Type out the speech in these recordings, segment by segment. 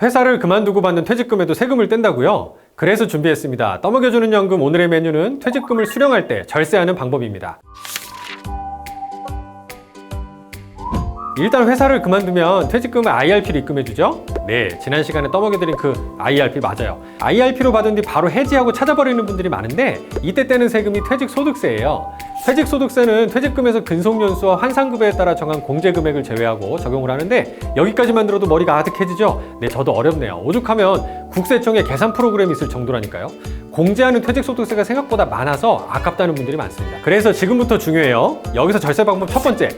회사를 그만두고 받는 퇴직금에도 세금을 뗀다고요? 그래서 준비했습니다. 떠먹여주는 연금 오늘의 메뉴는 퇴직금을 수령할 때 절세하는 방법입니다. 일단 회사를 그만두면 퇴직금을 IRP로 입금해주죠? 네, 지난 시간에 떠먹여드린 그 IRP 맞아요. IRP로 받은 뒤 바로 해지하고 찾아버리는 분들이 많은데 이때 떼는 세금이 퇴직소득세예요. 퇴직소득세는 퇴직금에서 근속연수와 환산급여에 따라 정한 공제금액을 제외하고 적용을 하는데 여기까지만 들어도 머리가 아득해지죠? 네, 저도 어렵네요. 오죽하면 국세청에 계산 프로그램이 있을 정도라니까요. 공제하는 퇴직소득세가 생각보다 많아서 아깝다는 분들이 많습니다. 그래서 지금부터 중요해요. 여기서 절세 방법 첫 번째,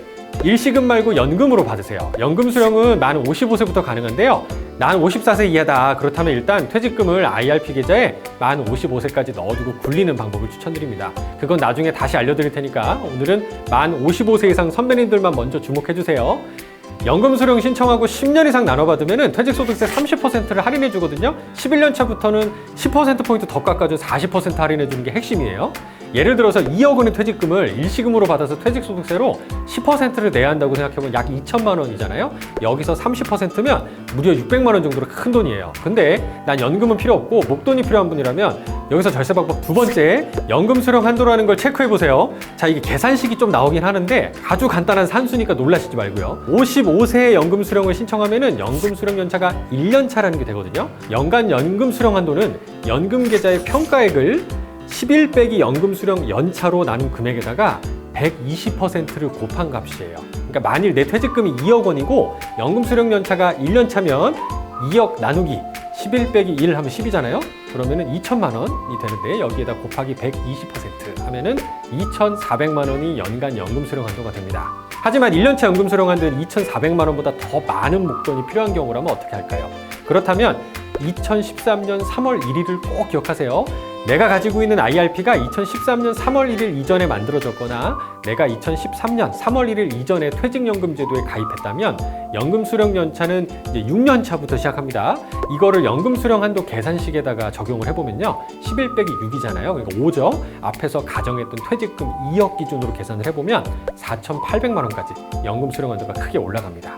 일시금 말고 연금으로 받으세요. 연금 수령은 만 55세부터 가능한데요. 난 54세 이하다. 그렇다면 일단 퇴직금을 IRP 계좌에 만 55세까지 넣어두고 굴리는 방법을 추천드립니다. 그건 나중에 다시 알려드릴 테니까 오늘은 만 55세 이상 선배님들만 먼저 주목해주세요. 연금 수령 신청하고 10년 이상 나눠받으면 퇴직소득세 30%를 할인해 주거든요. 11년 차부터는 10%포인트 더 깎아줘 40% 할인해 주는 게 핵심이에요. 예를 들어서 2억 원의 퇴직금을 일시금으로 받아서 퇴직소득세로 10%를 내야 한다고 생각해보면 약 2천만 원이잖아요. 여기서 30%면 무려 600만 원 정도로 큰 돈이에요. 근데 난 연금은 필요 없고 목돈이 필요한 분이라면 여기서 절세 방법 두 번째, 연금 수령 한도라는 걸 체크해 보세요. 자, 이게 계산식이 좀 나오긴 하는데 아주 간단한 산수니까 놀라시지 말고요. 55세에 연금 수령을 신청하면은 연금 수령 연차가 1년 차라는 게 되거든요. 연간 연금 수령 한도는 연금 계좌의 평가액을 11 빼기 연금 수령 연차로 나눈 금액에다가 120%를 곱한 값이에요. 그러니까 만일 내 퇴직금이 2억 원이고 연금 수령 연차가 1년 차면 2억 나누기 11 빼기 1 하면 10이잖아요. 그러면은 2천만 원이 되는데 여기에다 곱하기 120% 하면은 2,400만 원이 연간 연금 수령 한도가 됩니다. 하지만 1년차 연금 수령 한도는 2,400만 원보다 더 많은 목돈이 필요한 경우라면 어떻게 할까요? 그렇다면 2013년 3월 1일을 꼭 기억하세요. 내가 가지고 있는 IRP가 2013년 3월 1일 이전에 만들어졌거나 내가 2013년 3월 1일 이전에 퇴직연금제도에 가입했다면 연금 수령 연차는 이제 6년 차부터 시작합니다. 이거를 연금 수령 한도 계산식에다가 적용을 해보면요. 11 빼기 6이잖아요. 그러니까 5죠. 앞에서 가정했던 퇴직금 2억 기준으로 계산을 해보면 4,800만 원까지 연금 수령 한도가 크게 올라갑니다.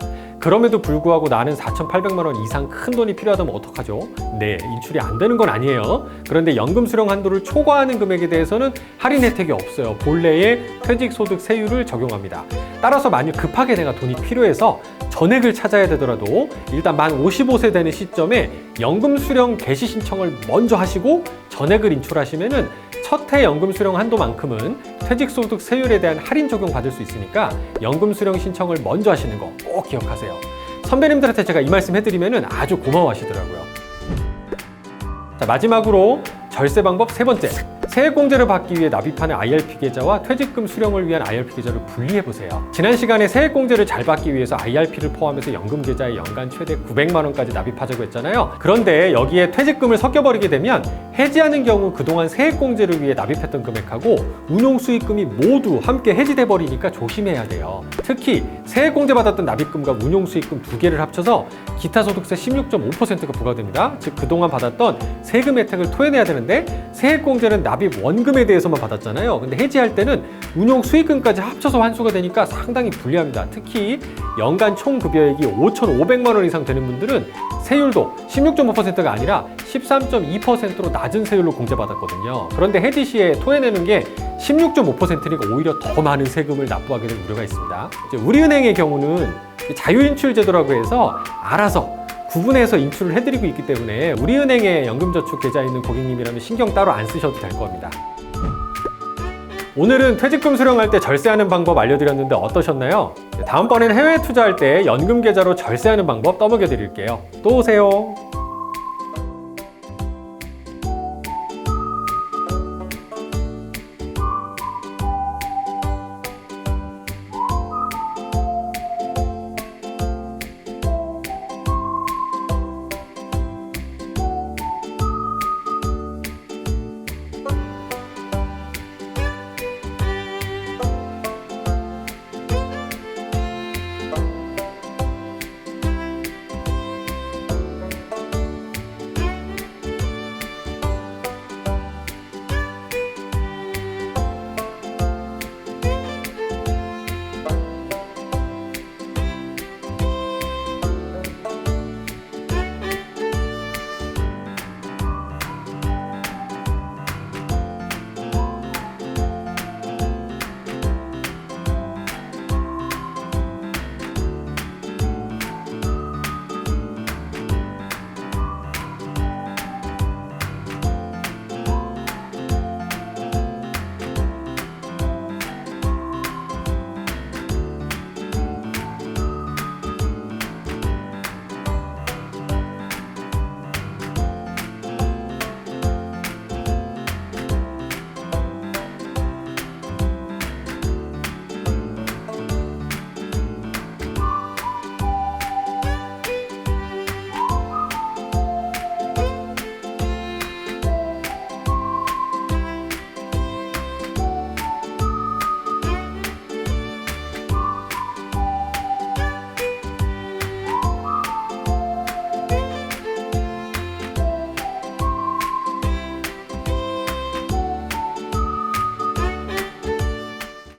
그럼에도 불구하고 나는 4,800만 원 이상 큰 돈이 필요하다면 어떡하죠? 네, 인출이 안 되는 건 아니에요. 그런데 연금 수령 한도를 초과하는 금액에 대해서는 할인 혜택이 없어요. 본래의 퇴직소득 세율을 적용합니다. 따라서 만일 급하게 내가 돈이 필요해서 전액을 찾아야 되더라도 일단 만 55세 되는 시점에 연금 수령 개시 신청을 먼저 하시고 전액을 인출하시면은 첫 해 연금 수령 한도만큼은 퇴직소득 세율에 대한 할인 적용 받을 수 있으니까 연금 수령 신청을 먼저 하시는 거 꼭 기억하세요. 선배님들한테 제가 이 말씀 해드리면 아주 고마워하시더라고요. 자, 마지막으로 절세 방법 세 번째. 세액공제를 받기 위해 납입하는 IRP 계좌와 퇴직금 수령을 위한 IRP 계좌를 분리해보세요. 지난 시간에 세액공제를 잘 받기 위해서 IRP를 포함해서 연금 계좌에 연간 최대 900만 원까지 납입하자고 했잖아요. 그런데 여기에 퇴직금을 섞여버리게 되면 해지하는 경우 그동안 세액공제를 위해 납입했던 금액하고 운용수익금이 모두 함께 해지돼 버리니까 조심해야 돼요. 특히 세액공제 받았던 납입금과 운용수익금 두 개를 합쳐서 기타소득세 16.5%가 부과됩니다. 즉 그동안 받았던 세금 혜택을 토해내야 되는데 세액공제는 납입 원금에 대해서만 받았잖아요. 근데 해지할 때는 운용 수익금까지 합쳐서 환수가 되니까 상당히 불리합니다. 특히 연간 총 급여액이 5,500만 원 이상 되는 분들은 세율도 16.5%가 아니라 13.2%로 낮은 세율로 공제받았거든요. 그런데 해지 시에 토해내는 게 16.5%니까 오히려 더 많은 세금을 납부하게 될 우려가 있습니다. 이제 우리은행의 경우는 자유인출 제도라고 해서 알아서 구분해서 인출을 해드리고 있기 때문에 우리은행에 연금저축 계좌에 있는 고객님이라면 신경 따로 안 쓰셔도 될 겁니다. 오늘은 퇴직금 수령할 때 절세하는 방법 알려드렸는데 어떠셨나요? 다음번에는 해외 투자할 때 연금 계좌로 절세하는 방법 떠먹여 드릴게요. 또 오세요.